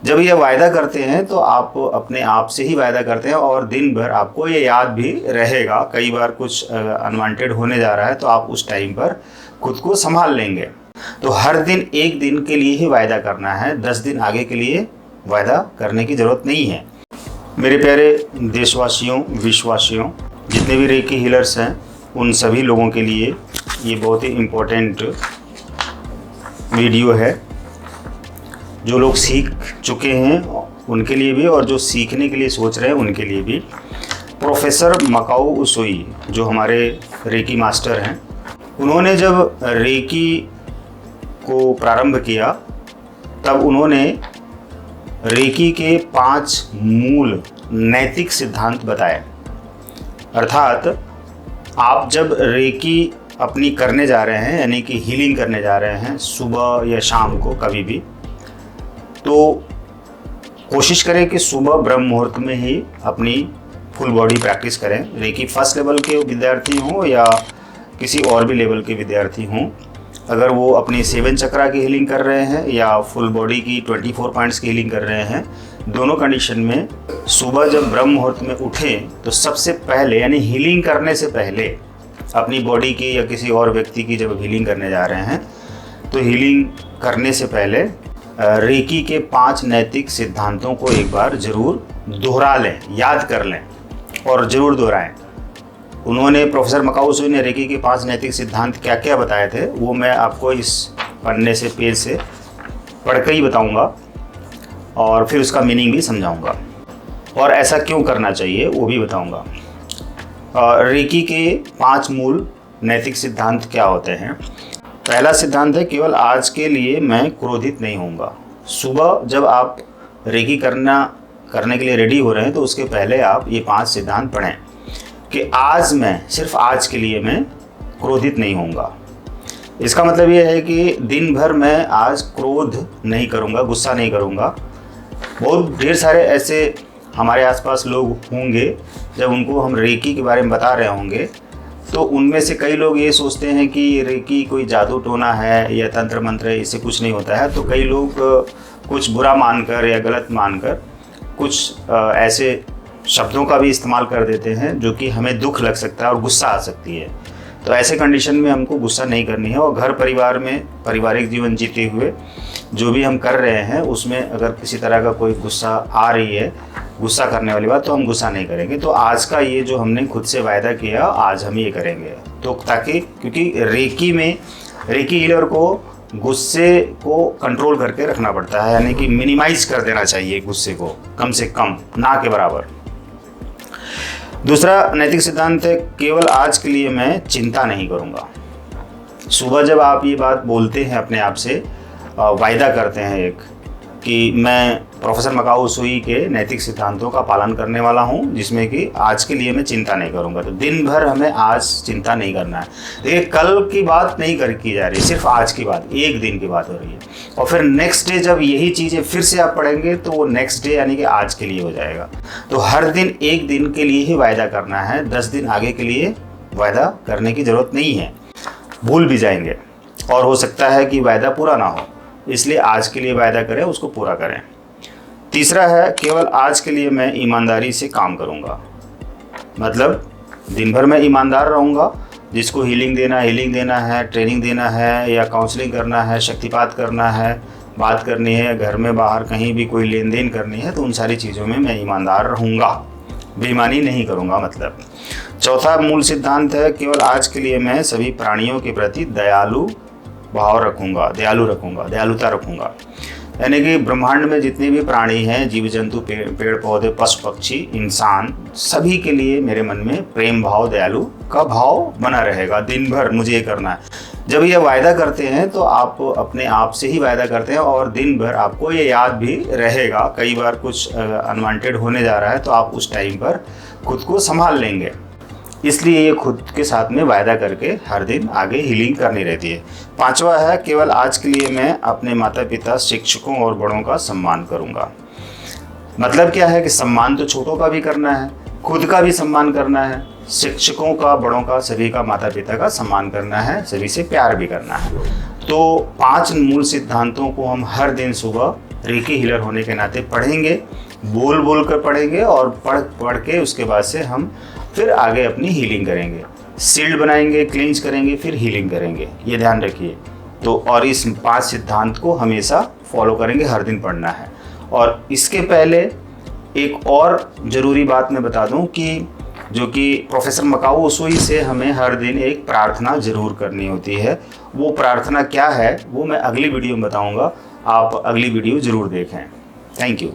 जब ये वायदा करते हैं तो आप अपने आप से ही वायदा करते हैं और दिन भर आपको ये याद भी रहेगा। कई बार कुछ अनवांटेड होने जा रहा है तो आप उस टाइम पर खुद को संभाल लेंगे। तो हर दिन एक दिन के लिए ही वायदा करना है, 10 दिन आगे के लिए वायदा करने की ज़रूरत नहीं है। मेरे प्यारे देशवासियों, विश्ववासियों, जितने भी रेकी हीलर्स हैं उन सभी लोगों के लिए ये बहुत ही इम्पोर्टेंट वीडियो है। जो लोग सीख चुके हैं उनके लिए भी और जो सीखने के लिए सोच रहे हैं उनके लिए भी। प्रोफेसर मकाओ उसुई जो हमारे रेकी मास्टर हैं, उन्होंने जब रेकी को प्रारंभ किया तब उन्होंने रेकी के 5 मूल नैतिक सिद्धांत बताए। अर्थात आप जब रेकी अपनी करने जा रहे हैं, यानी कि हीलिंग करने जा रहे हैं सुबह या शाम को कभी भी, तो कोशिश करें कि सुबह ब्रह्म मुहूर्त में ही अपनी फुल बॉडी प्रैक्टिस करें। रेकी फर्स्ट लेवल के विद्यार्थी हों या किसी और भी लेवल के विद्यार्थी हों, अगर वो अपनी 7 चक्रा की हीलिंग कर रहे हैं या फुल बॉडी की 24 पॉइंट्स की हीलिंग कर रहे हैं, दोनों कंडीशन में सुबह जब ब्रह्म मुहूर्त में उठें तो सबसे पहले, यानी हीलिंग करने से पहले, अपनी बॉडी की या किसी और व्यक्ति की जब हीलिंग करने जा रहे हैं तो हीलिंग करने से पहले रेकी के 5 नैतिक सिद्धांतों को एक बार ज़रूर दोहरा लें, याद कर लें और ज़रूर दोहराएं। उन्होंने, प्रोफेसर मकाओ उसुई ने रेकी के 5 नैतिक सिद्धांत क्या क्या बताए थे वो मैं आपको इस पन्ने से, पेज से पढ़ कर ही बताऊँगा और फिर उसका मीनिंग भी समझाऊँगा और ऐसा क्यों करना चाहिए वो भी बताऊँगा। रेकी के 5 मूल नैतिक सिद्धांत क्या होते हैं। पहला सिद्धांत है, केवल आज के लिए मैं क्रोधित नहीं होऊंगा। सुबह जब आप रेकी करने के लिए रेडी हो रहे हैं तो उसके पहले आप ये 5 सिद्धांत पढ़ें कि आज मैं, सिर्फ आज के लिए मैं क्रोधित नहीं होऊंगा। इसका मतलब ये है कि दिन भर मैं आज क्रोध नहीं करूँगा, गुस्सा नहीं करूँगा। बहुत ढेर सारे ऐसे हमारे आसपास लोग होंगे, जब उनको हम रेकी के बारे में बता रहे होंगे तो उनमें से कई लोग ये सोचते हैं कि रेकी कोई जादू टोना है या तंत्र मंत्र है, इससे कुछ नहीं होता है। तो कई लोग कुछ बुरा मानकर या गलत मानकर कुछ ऐसे शब्दों का भी इस्तेमाल कर देते हैं जो कि हमें दुख लग सकता है और गुस्सा आ सकती है। तो ऐसे कंडीशन में हमको गुस्सा नहीं करनी है और घर परिवार में पारिवारिक जीवन जीते हुए जो भी हम कर रहे हैं उसमें अगर किसी तरह का कोई गुस्सा आ रही है, गुस्सा करने वाली बात, तो हम गुस्सा नहीं करेंगे। तो आज का ये जो हमने खुद से वायदा किया, आज हम ये करेंगे। तो ताकि, क्योंकि रेकी हीलर को गुस्से को कंट्रोल करके रखना पड़ता है, यानी कि मिनिमाइज कर देना चाहिए गुस्से को, कम से कम, ना के बराबर। दूसरा नैतिक सिद्धांत है, केवल आज के लिए मैं चिंता नहीं करूँगा। सुबह जब आप ये बात बोलते हैं अपने आप से, वायदा करते हैं एक कि मैं प्रोफेसर मकाओ उसुई के नैतिक सिद्धांतों का पालन करने वाला हूं, जिसमें कि आज के लिए मैं चिंता नहीं करूंगा। तो दिन भर हमें आज चिंता नहीं करना है। देखिए, कल की बात नहीं की जा रही, सिर्फ आज की बात, एक दिन की बात हो रही है। और फिर नेक्स्ट डे जब यही चीज़ें फिर से आप पढ़ेंगे तो वो नेक्स्ट डे यानी कि आज के लिए हो जाएगा। तो हर दिन एक दिन के लिए ही वायदा करना है, 10 दिन आगे के लिए वायदा करने की ज़रूरत नहीं है। भूल भी जाएंगे और हो सकता है कि वायदा पूरा ना हो, इसलिए आज के लिए वायदा करें, उसको पूरा करें। तीसरा है, केवल आज के लिए मैं ईमानदारी से काम करूंगा। मतलब दिन भर मैं ईमानदार रहूंगा। जिसको हीलिंग देना है, ट्रेनिंग देना है या काउंसलिंग करना है, शक्तिपात करना है, बात करनी है, घर में बाहर कहीं भी कोई लेन देन करनी है, तो उन सारी चीज़ों में मैं ईमानदार रहूँगा, बेईमानी नहीं करूँगा। मतलब चौथा मूल सिद्धांत है, केवल आज के लिए मैं सभी प्राणियों के प्रति दयालु भाव रखूँगा, दयालुता रखूँगा। यानी कि ब्रह्मांड में जितने भी प्राणी हैं, जीव जंतु, पेड़ पौधे, पशु पक्षी, इंसान, सभी के लिए मेरे मन में प्रेम भाव, दयालु का भाव बना रहेगा। दिन भर मुझे ये करना है। जब ये वायदा करते हैं तो आप अपने आप से ही वायदा करते हैं और दिन भर आपको ये याद भी रहेगा। कई बार कुछ अनवांटेड होने जा रहा है तो आप उस टाइम पर खुद को संभाल लेंगे। इसलिए ये खुद के साथ में वायदा करके हर दिन आगे हीलिंग करनी रहती है। पांचवा है, केवल आज के लिए मैं अपने माता पिता, शिक्षकों और बड़ों का सम्मान करूंगा। मतलब क्या है कि सम्मान तो छोटों का भी करना है, खुद का भी सम्मान करना है, शिक्षकों का, बड़ों का, सभी का, माता पिता का सम्मान करना है, सभी से प्यार भी करना है। तो 5 मूल सिद्धांतों को हम हर दिन सुबह रेकी हीलर होने के नाते पढ़ेंगे, बोल बोल कर पढ़ेंगे और पढ़ के उसके बाद से हम फिर आगे अपनी हीलिंग करेंगे। सील्ड बनाएंगे, क्लींच करेंगे, फिर हीलिंग करेंगे, ये ध्यान रखिए। तो और इस 5 सिद्धांत को हमेशा फॉलो करेंगे, हर दिन पढ़ना है। और इसके पहले एक और ज़रूरी बात मैं बता दूं कि जो कि प्रोफेसर मकाओ उसोई से हमें हर दिन एक प्रार्थना ज़रूर करनी होती है। वो प्रार्थना क्या है वो मैं अगली वीडियो में बताऊंगा, आप अगली वीडियो ज़रूर देखें। Thank you.